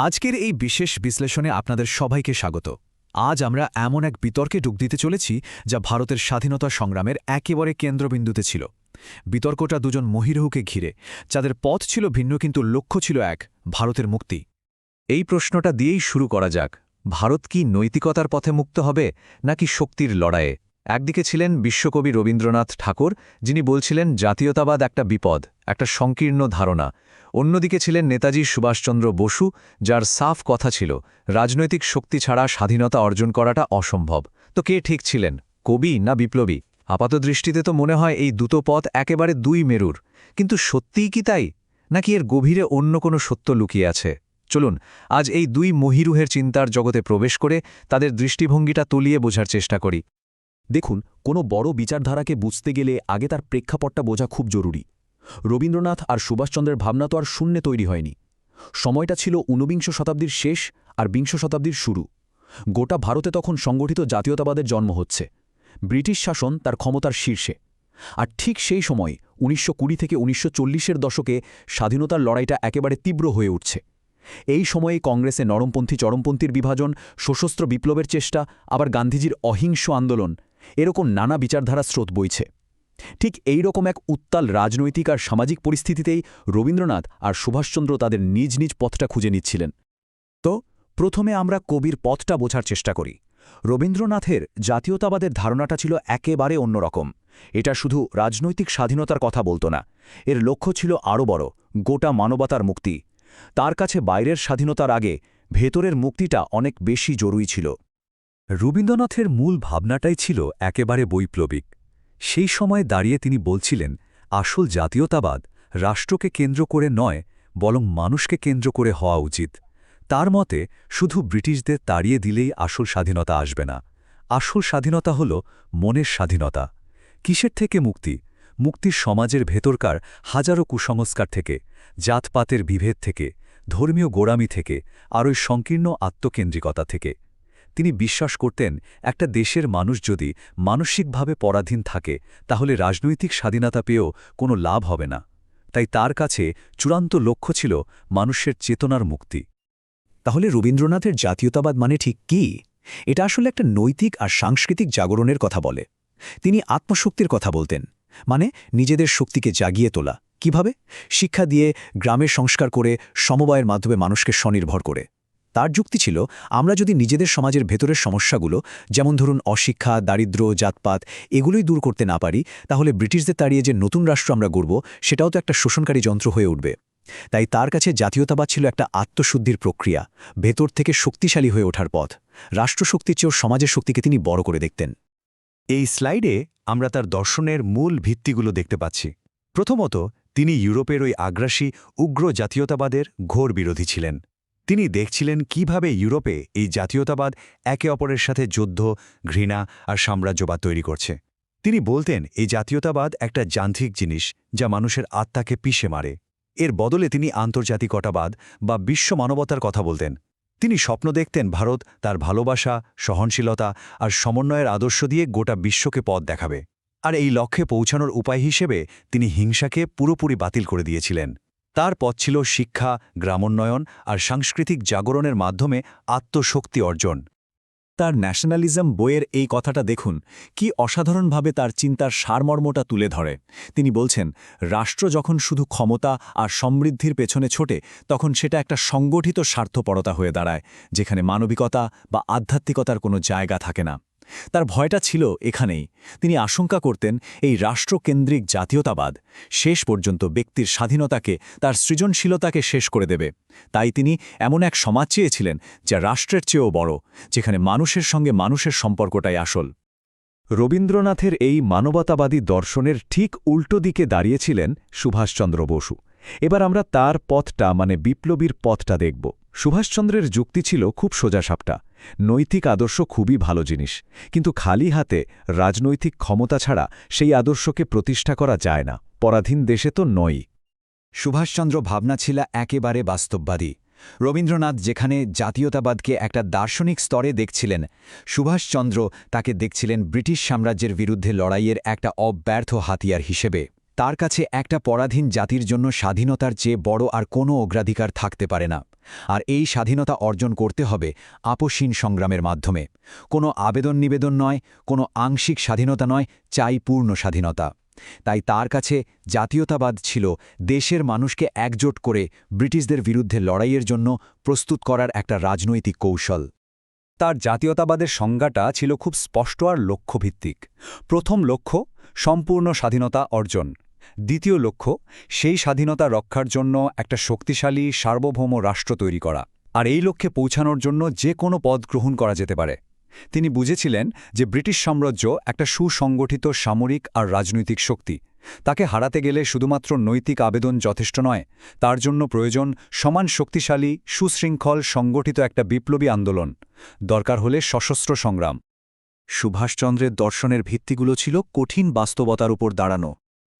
আজকের এই বিশেষ বিশ্লেষণে আপনাদের সবাইকে স্বাগত। আজ আমরা এমন এক বিতর্কে ডুব দিতে চলেছি যা ভারতের স্বাধীনতা সংগ্রামের একেবারে কেন্দ্রবিন্দুতে ছিল। বিতর্কটা দুজন মহিরুহকে ঘিরে, যাদের পথ ছিল ভিন্ন কিন্তু লক্ষ্য ছিল এক, ভারতের মুক্তি। এই প্রশ্নটা দিয়েই শুরু করা যাক। ভারত কি নৈতিকতার পথে মুক্ত হবে নাকি শক্তির লড়াইয়ে? একদিকে ছিলেন বিশ্বকবি রবীন্দ্রনাথ ঠাকুর, যিনি বলছিলেন জাতীয়তাবাদ একটা বিপদ, একটা সংকীর্ণ ধারণা। অন্যদিকে ছিলেন নেতাজি সুভাষচন্দ্র বসু, যার সাফ কথা ছিল রাজনৈতিক শক্তি ছাড়া স্বাধীনতা অর্জন করাটা অসম্ভব। তো কে ঠিক ছিলেন, কবি না বিপ্লবী? আপাতদৃষ্টিতে তো মনে হয় এই দুটো পথ একেবারে দুই মেরুর। কিন্তু সত্যিই কি তাই, নাকি এর গভীরে অন্য কোনো সত্য লুকিয়ে আছে? চলুন আজ এই দুই মহিরুহের চিন্তার জগতে প্রবেশ করে তাদের দৃষ্টিভঙ্গিটা তলিয়ে বোঝার চেষ্টা করি। দেখুন, কোনো বড় বিচারধারাকে বুঝতে গেলে আগে তার প্রেক্ষাপটটা বোঝা খুব জরুরি। রবীন্দ্রনাথ আর সুভাষচন্দ্রের ভাবনা তো আর শূন্যে তৈরি হয়নি। সময়টা ছিল ঊনবিংশ শতাব্দীর শেষ আর বিংশ শতাব্দীর শুরু। গোটা ভারতে তখন সংগঠিত জাতীয়তাবাদের জন্ম হচ্ছে। ব্রিটিশ শাসন তার ক্ষমতার শীর্ষে। আর ঠিক সেই সময় ১৯২০ থেকে ১৯৪০-এর দশকে স্বাধীনতার লড়াইটা একেবারে তীব্র হয়ে উঠছে। এই সময়ে কংগ্রেসে নরমপন্থী চরমপন্থীর বিভাজন, সশস্ত্র বিপ্লবের চেষ্টা, আবার গান্ধীজির অহিংস আন্দোলন, এরকম নানা বিচারধারা স্রোত বইছে। ঠিক এই রকম এক উত্তাল রাজনৈতিক আর সামাজিক পরিস্থিতিতেই রবীন্দ্রনাথ আর সুভাষচন্দ্র তাদের নিজ নিজ পথটা খুঁজে নিচ্ছিলেন। তো প্রথমে আমরা কবির পথটা বোঝার চেষ্টা করি। রবীন্দ্রনাথের জাতীয়তাবাদের ধারণাটা ছিল একেবারে অন্যরকম। এটা শুধু রাজনৈতিক স্বাধীনতার কথা বলতো না, এর লক্ষ্য ছিল আরও বড়, গোটা মানবতার মুক্তি। তার কাছে বাইরের স্বাধীনতার আগে ভেতরের মুক্তিটা অনেক বেশি জরুরি ছিল। রবীন্দ্রনাথের মূল ভাবনাটাই ছিল একেবারে বৈপ্লবিক। সেই সময়ে দাঁড়িয়ে তিনি বলছিলেন, আসল জাতীয়তাবাদ রাষ্ট্রকে কেন্দ্র করে নয়, বরং মানুষকে কেন্দ্র করে হওয়া উচিত। তার মতে শুধু ব্রিটিশদের তাড়িয়ে দিলেই আসল স্বাধীনতা আসবে না। আসল স্বাধীনতা হল মনের স্বাধীনতা। কিসের থেকে মুক্তি? মুক্তির সমাজের ভেতরকার হাজারো কুসংস্কার থেকে, জাতপাতের বিভেদ থেকে, ধর্মীয় গোড়ামি থেকে, আর ওই সংকীর্ণ আত্মকেন্দ্রিকতা থেকে। তিনি বিশ্বাস করতেন, একটা দেশের মানুষ যদি মানসিকভাবে পরাধীন থাকে তাহলে রাজনৈতিক স্বাধীনতা পেয়েও কোনো লাভ হবে না। তাই তার কাছে চূড়ান্ত লক্ষ্য ছিল মানুষের চেতনার মুক্তি। তাহলে রবীন্দ্রনাথের জাতীয়তাবাদ মানে ঠিক কি? এটা আসলে একটা নৈতিক আর সাংস্কৃতিক জাগরণের কথা বলে। তিনি আত্মশক্তির কথা বলতেন, মানে নিজেদের শক্তিকে জাগিয়ে তোলা। কিভাবে? শিক্ষা দিয়ে, গ্রামের সংস্কার করে, সমবায়ের মাধ্যমে মানুষকে স্বনির্ভর করে। তার যুক্তি ছিল, আমরা যদি নিজেদের সমাজের ভেতরের সমস্যাগুলো, যেমন ধরুন অশিক্ষা, দারিদ্র্য, জাতপাত, এগুলোই দূর করতে না পারি, তাহলে ব্রিটিশদের তাড়িয়ে যে নতুন রাষ্ট্র আমরা গড়ব, সেটাও তো একটা শোষণকারী যন্ত্র হয়ে উঠবে। তাই তার কাছে জাতীয়তাবাদ ছিল একটা আত্মশুদ্ধির প্রক্রিয়া, ভেতর থেকে শক্তিশালী হয়ে ওঠার পথ। রাষ্ট্রশক্তির চেয়েও সমাজের শক্তিকে তিনি বড় করে দেখতেন। এই স্লাইডে আমরা তার দর্শনের মূল ভিত্তিগুলো দেখতে পাচ্ছি। প্রথমত, তিনি ইউরোপের ওই আগ্রাসী উগ্র জাতীয়তাবাদের ঘোর বিরোধী ছিলেন। তিনি দেখছিলেন কিভাবে ইউরোপে এই জাতীয়তাবাদ একে অপরের সাথে যুদ্ধ, ঘৃণা আর সাম্রাজ্যবাদ তৈরি করছে। তিনি বলতেন, এই জাতীয়তাবাদ একটা যান্ত্রিক জিনিস যা মানুষের আত্মাকে পিষে মারে। এর বদলে তিনি আন্তর্জাতিকতাবাদ বা বিশ্ব মানবতার কথা বলতেন। তিনি স্বপ্ন দেখতেন ভারত তার ভালোবাসা, সহনশীলতা আর সমন্বয়ের আদর্শ দিয়ে গোটা বিশ্বকে পথ দেখাবে। আর এই লক্ষ্যে পৌঁছানোর উপায় হিসেবে তিনি হিংসাকে পুরোপুরি বাতিল করে দিয়েছিলেন। তার পথ ছিল শিক্ষা, গ্রামোন্নয়ন আর সাংস্কৃতিক জাগরণের মাধ্যমে আত্মশক্তি অর্জন। তার ন্যাশনালিজম বইয়ের এই কথাটা দেখুন, কি অসাধারণভাবে তার চিন্তার সারমর্মটা তুলে ধরে। তিনি বলছেন, রাষ্ট্র যখন শুধু ক্ষমতা আর সমৃদ্ধির পেছনে ছোটে, তখন সেটা একটা সংগঠিত স্বার্থপরতা হয়ে দাঁড়ায়, যেখানে মানবিকতা বা আধ্যাত্মিকতার কোনো জায়গা থাকে না। তার ভয়টা ছিল এখানেই। তিনি আশঙ্কা করতেন, এই রাষ্ট্রকেন্দ্রিক জাতীয়তাবাদ শেষ পর্যন্ত ব্যক্তির স্বাধীনতাকে, তার সৃজনশীলতাকে শেষ করে দেবে। তাই তিনি এমন এক সমাজ চেয়েছিলেন যা রাষ্ট্রের চেয়েও বড়, যেখানে মানুষের সঙ্গে মানুষের সম্পর্কটাই আসল। রবীন্দ্রনাথের এই মানবতাবাদী দর্শনের ঠিক উল্টো দিকে দাঁড়িয়েছিলেন সুভাষচন্দ্র বসু। এবার আমরা তার পথটা মানে বিপ্লবীর পথটা দেখব। সুভাষচন্দ্রের যুক্তি ছিল খুব সোজাসাপটা। নৈতিক আদর্শ খুবই ভালো জিনিস, কিন্তু খালি হাতে রাজনৈতিক ক্ষমতা ছাড়া সেই আদর্শকে প্রতিষ্ঠা করা যায় না। পরাধীন দেশে তো নয়ই। সুভাষচন্দ্র ভাবনা ছিল একেবারে বাস্তববাদী। রবীন্দ্রনাথ যেখানে জাতীয়তাবাদকে একটা দার্শনিক স্তরে দেখছিলেন, সুভাষচন্দ্র তাকে দেখছিলেন ব্রিটিশ সাম্রাজ্যের বিরুদ্ধে লড়াইয়ের একটা অব্যর্থ হাতিয়ার হিসেবে। তার কাছে একটা পরাধীন জাতির জন্য স্বাধীনতার চেয়ে বড় আর কোনো অগ্রাধিকার থাকতে পারে না। আর এই স্বাধীনতা অর্জন করতে হবে আপসীন সংগ্রামের মাধ্যমে। কোনো আবেদন নিবেদন নয়, কোনো আংশিক স্বাধীনতা নয়, চাই পূর্ণ স্বাধীনতা। তাই তার কাছে জাতীয়তাবাদ ছিল দেশের মানুষকে একজোট করে ব্রিটিশদের বিরুদ্ধে লড়াইয়ের জন্য প্রস্তুত করার একটা রাজনৈতিক কৌশল। তার জাতীয়তাবাদের সংজ্ঞাটা ছিল খুব স্পষ্ট আর লক্ষ্যভিত্তিক। প্রথম লক্ষ্য সম্পূর্ণ স্বাধীনতা অর্জন। দ্বিতীয় লক্ষ্য সেই স্বাধীনতা রক্ষার জন্য একটা শক্তিশালী সার্বভৌম রাষ্ট্র তৈরি করা। আর এই লক্ষ্যে পৌঁছানোর জন্য যে কোনো পথ গ্রহণ করা যেতে পারে। তিনি বুঝেছিলেন যে ব্রিটিশ সাম্রাজ্য একটা সুসংগঠিত সামরিক আর রাজনৈতিক শক্তি। তাকে হারাতে গেলে শুধুমাত্র নৈতিক আবেদন যথেষ্ট নয়, তার জন্য প্রয়োজন সমান শক্তিশালী, সুশৃঙ্খল, সংগঠিত একটা বিপ্লবী আন্দোলন। দরকার হলে সশস্ত্র সংগ্রাম। সুভাষচন্দ্রের দর্শনের ভিত্তিগুলো ছিল কঠিন বাস্তবতার উপর দাঁড়ানো।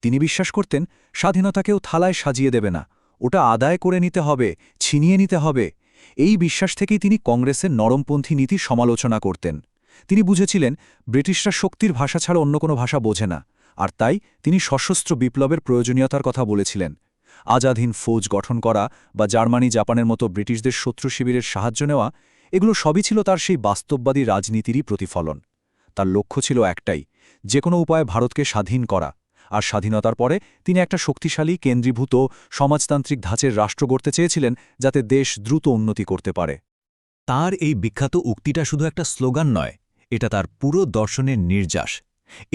তিনি বিশ্বাস করতেন স্বাধীনতাকেও থালায় সাজিয়ে দেবে না, ওটা আদায় করে নিতে হবে, ছিনিয়ে নিতে হবে। এই বিশ্বাস থেকেই তিনি কংগ্রেসের নরমপন্থী নীতির সমালোচনা করতেন। তিনি বুঝেছিলেন ব্রিটিশরা শক্তির ভাষা ছাড়া অন্য কোনো ভাষা বোঝে না, আর তাই তিনি সশস্ত্র বিপ্লবের প্রয়োজনীয়তার কথা বলেছিলেন। আজাদহীন ফৌজ গঠন করা বা জার্মানি জাপানের মতো ব্রিটিশদের শত্রু শিবিরের সাহায্য নেওয়া, এগুলো সবই ছিল তার সেই বাস্তববাদী রাজনীতিরই প্রতিফলন। তার লক্ষ্য ছিল একটাই, যে কোনো উপায়ে ভারতকে স্বাধীন করা। আর স্বাধীনতার পরে তিনি একটা শক্তিশালী, কেন্দ্রীভূত, সমাজতান্ত্রিক ধাঁচের রাষ্ট্র গড়তে চেয়েছিলেন, যাতে দেশ দ্রুত উন্নতি করতে পারে। তার এই বিখ্যাত উক্তিটা শুধু একটা স্লোগান নয়, এটা তার পুরো দর্শনের নির্যাস।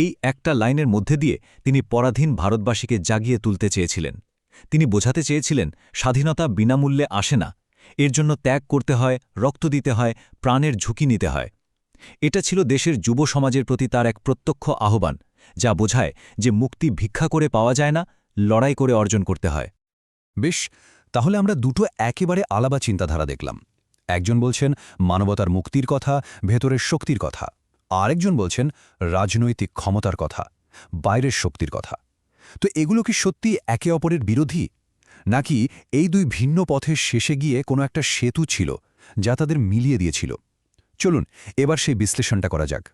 এই একটা লাইনের মধ্যে দিয়ে তিনি পরাধীন ভারতবাসীকে জাগিয়ে তুলতে চেয়েছিলেন। তিনি বোঝাতে চেয়েছিলেন স্বাধীনতা বিনামূল্যে আসে না, এর জন্য ত্যাগ করতে হয়, রক্ত দিতে হয়, প্রাণের ঝুঁকি নিতে হয়। এটা ছিল দেশের যুব সমাজের প্রতি তার এক প্রত্যক্ষ আহ্বান, যা বোঝায় যে মুক্তি ভিক্ষা করে পাওয়া যায় না, লড়াই করে অর্জন করতে হয়। বেশ, তাহলে আমরা দুটো একেবারে আলাদা চিন্তাধারা দেখলাম। একজন বলছেন মানবতার মুক্তির কথা, ভেতরের শক্তির কথা। আরেকজন বলছেন রাজনৈতিক ক্ষমতার কথা, বাইরের শক্তির কথা। তো এগুলো কি সত্যি একে অপরের বিরোধী, নাকি এই দুই ভিন্ন পথের শেষে গিয়ে কোনো একটা সেতু ছিল যা তাদের মিলিয়ে দিয়েছিল? চলুন এবার সেই বিশ্লেষণটা করা যাক।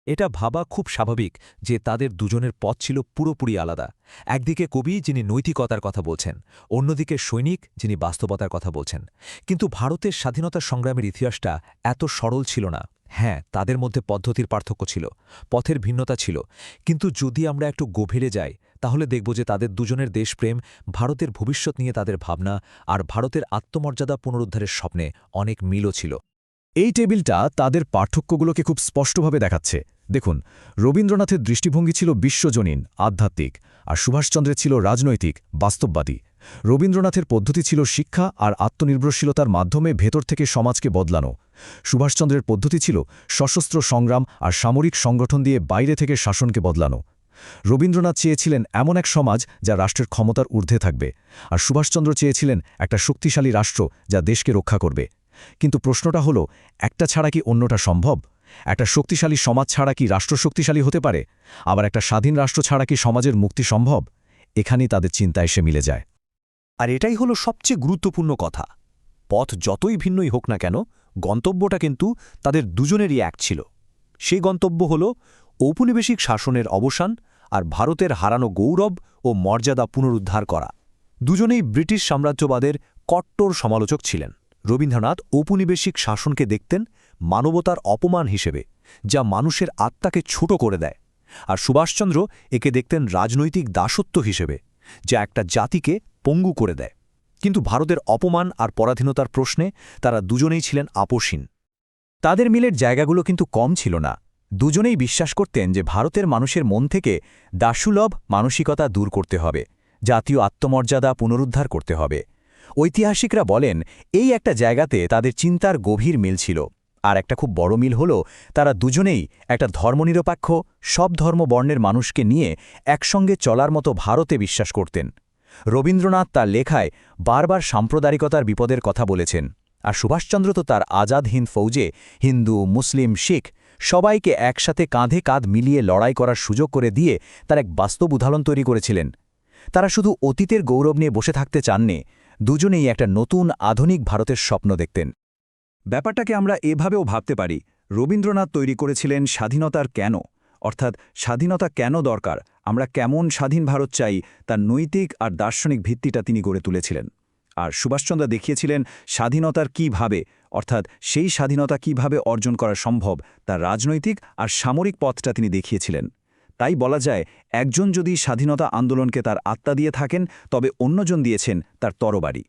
এটা ভাবা খুব স্বাভাবিক যে তাদের দুজনের পথ ছিল পুরোপুরি আলাদা। একদিকে কবি, যিনি নৈতিকতার কথা বলছেন, অন্যদিকে সৈনিক, যিনি বাস্তবতার কথা বলছেন। কিন্তু ভারতের স্বাধীনতা সংগ্রামের ইতিহাসটা এত সরল ছিল না। হ্যাঁ, তাদের মধ্যে পদ্ধতির পার্থক্য ছিল, পথের ভিন্নতা ছিল, কিন্তু যদি আমরা একটু গভীরে যাই তাহলে দেখব যে তাদের দুজনের দেশপ্রেম, ভারতের ভবিষ্যৎ নিয়ে তাদের ভাবনা আর ভারতের আত্মমর্যাদা পুনরুদ্ধারের স্বপ্নে অনেক মিলও ছিল। এই টেবিলটা তাদের পার্থক্যগুলোকে খুব স্পষ্টভাবে দেখাচ্ছে। দেখুন, রবীন্দ্রনাথের দৃষ্টিভঙ্গি ছিল বিশ্বজনীন, আধ্যাত্মিক, আর সুভাষচন্দ্রের ছিল রাজনৈতিক, বাস্তববাদী। রবীন্দ্রনাথের পদ্ধতি ছিল শিক্ষা আর আত্মনির্ভরশীলতার মাধ্যমে ভেতর থেকে সমাজকে বদলানো। সুভাষচন্দ্রের পদ্ধতি ছিল সশস্ত্র সংগ্রাম আর সামরিক সংগঠন দিয়ে বাইরে থেকে শাসনকে বদলানো। রবীন্দ্রনাথ চেয়েছিলেন এমন এক সমাজ যা রাষ্ট্রের ক্ষমতার ঊর্ধ্বে থাকবে, আর সুভাষচন্দ্র চেয়েছিলেন একটা শক্তিশালী রাষ্ট্র যা দেশকে রক্ষা করবে। কিন্তু প্রশ্নটা হলো, একটা ছাড়া কি অন্যটা সম্ভব? একটা শক্তিশালী সমাজ ছাড়া কি রাষ্ট্র শক্তিশালী হতে পারে? আবার একটা স্বাধীন রাষ্ট্র ছাড়া কি সমাজের মুক্তি সম্ভব? এখানেই তাদের চিন্তা এসে মিলে যায়। আর এটাই হলো সবচেয়ে গুরুত্বপূর্ণ কথা। পথ যতই ভিন্নই হোক না কেন, গন্তব্যটা কিন্তু তাদের দুজনেরই এক ছিল। সেই গন্তব্য হল ঔপনিবেশিক শাসনের অবসান আর ভারতের হারানো গৌরব ও মর্যাদা পুনরুদ্ধার করা। দুজনেই ব্রিটিশ সাম্রাজ্যবাদের কট্টর সমালোচক ছিলেন। রবীন্দ্রনাথ ঔপনিবেশিক শাসনকে দেখতেন মানবতার অপমান হিসেবে, যা মানুষের আত্মাকে ছোট করে দেয়। আর সুভাষচন্দ্র একে দেখতেন রাজনৈতিক দাসত্ব হিসেবে, যা একটা জাতিকে পঙ্গু করে দেয়। কিন্তু ভারতের অপমান আর পরাধীনতার প্রশ্নে তারা দুজনেই ছিলেন আপোষহীন। তাদের মিলের জায়গাগুলো কিন্তু কম ছিল না। দুজনেই বিশ্বাস করতেন যে ভারতের মানুষের মন থেকে দাসুলভ মানসিকতা দূর করতে হবে, জাতীয় আত্মমর্যাদা পুনরুদ্ধার করতে হবে। ঐতিহাসিকরা বলেন এই একটা জায়গাতে তাদের চিন্তার গভীর মিল ছিল। আর একটা খুব বড় মিল হল, তারা দুজনেই একটা ধর্মনিরপেক্ষ, সব ধর্মবর্ণের মানুষকে নিয়ে একসঙ্গে চলার মতো ভারতে বিশ্বাস করতেন। রবীন্দ্রনাথ তার লেখায় বারবার সাম্প্রদায়িকতার বিপদের কথা বলেছেন, আর সুভাষচন্দ্র তো তার আজাদ হিন্দ ফৌজে হিন্দু, মুসলিম, শিখ সবাইকে একসাথে কাঁধে কাঁধ মিলিয়ে লড়াই করার সুযোগ করে দিয়ে তার এক বাস্তব উদাহরণ তৈরি করেছিলেন। তারা শুধু অতীতের গৌরব নিয়ে বসে থাকতে চাননি, দুজনেই একটা নতুন আধুনিক ভারতের স্বপ্ন দেখতেন। ব্যাপারটাকে আমরা এভাবেও ভাবতে পারি, রবীন্দ্রনাথ তৈরি করেছিলেন স্বাধীনতার কেন, অর্থাৎ স্বাধীনতা কেন দরকার, আমরা কেমন স্বাধীন ভারত চাই, তার নৈতিক আর দার্শনিক ভিত্তিটা তিনি গড়ে তুলেছিলেন। আর সুভাষচন্দ্র দেখিয়েছিলেন স্বাধীনতার কিভাবে, অর্থাৎ সেই স্বাধীনতা কিভাবে অর্জন করা সম্ভব তার রাজনৈতিক আর সামরিক পথটা তিনি দেখিয়েছিলেন। তাই বলা যায়, একজন যদি স্বাধীনতা আন্দোলনকে তার আত্মা দিয়ে থাকেন, তবে অন্যজন দিয়েছেন তার তরবারি।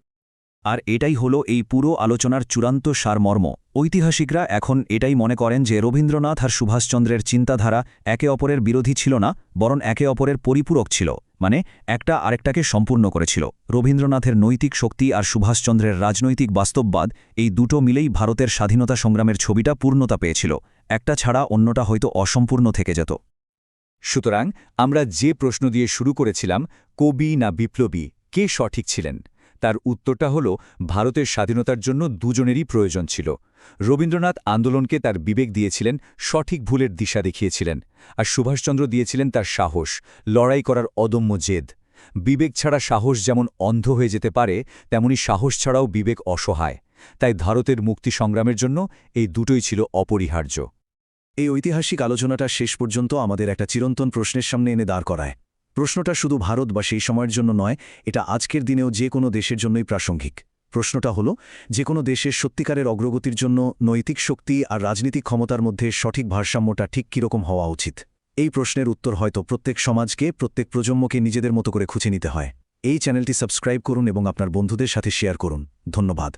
আর এটাই হলো এই পুরো আলোচনার চূড়ান্ত সারমর্ম। ঐতিহাসিকরা এখন এটাই মনে করেন যে রবীন্দ্রনাথ আর সুভাষচন্দ্রের চিন্তাধারা একে অপরের বিরোধী ছিল না, বরং একে অপরের পরিপূরক ছিল, মানে একটা আরেকটাকে সম্পূর্ণ করেছিল। রবীন্দ্রনাথের নৈতিক শক্তি আর সুভাষচন্দ্রের রাজনৈতিক বাস্তববাদ, এই দুটো মিলেই ভারতের স্বাধীনতা সংগ্রামের ছবিটা পূর্ণতা পেয়েছিল। একটা ছাড়া অন্যটা হয়তো অসম্পূর্ণ থেকে যেত। সুতরাং আমরা যে প্রশ্ন দিয়ে শুরু করেছিলাম, কবি না বিপ্লবী, কে সঠিক ছিলেন, তার উত্তরটা হল ভারতের স্বাধীনতার জন্য দুজনেরই প্রয়োজন ছিল। রবীন্দ্রনাথ আন্দোলনকে তার বিবেক দিয়েছিলেন, সঠিক ভুলের দিশা দেখিয়েছিলেন, আর সুভাষচন্দ্র দিয়েছিলেন তার সাহস, লড়াই করার অদম্য জেদ। বিবেক ছাড়া সাহস যেমন অন্ধ হয়ে যেতে পারে, তেমনি সাহস ছাড়াও বিবেক অসহায়। তাই ভারতের মুক্তি সংগ্রামের জন্য এই দুটোই ছিল অপরিহার্য। এই ঐতিহাসিক আলোচনাটা শেষ পর্যন্ত আমাদের একটা চিরন্তন প্রশ্নের সামনে এনে দাঁড় করায়। প্রশ্নটা শুধু ভারত বা সেই সময়ের জন্য নয়, এটা আজকের দিনেও যে কোনো দেশের জন্যই প্রাসঙ্গিক। প্রশ্নটা হলো, যে কোনো দেশের সত্যিকারের অগ্রগতির জন্য নৈতিক শক্তি আর রাজনীতিক ক্ষমতার মধ্যে সঠিক ভারসাম্যটা ঠিক কীরকম হওয়া উচিত? এই প্রশ্নের উত্তর হয়তো প্রত্যেক সমাজকে, প্রত্যেক প্রজন্মকে নিজেদের মতো করে খুঁজে নিতে হয়। এই চ্যানেলটি সাবস্ক্রাইব করুন এবং আপনার বন্ধুদের সাথে শেয়ার করুন। ধন্যবাদ।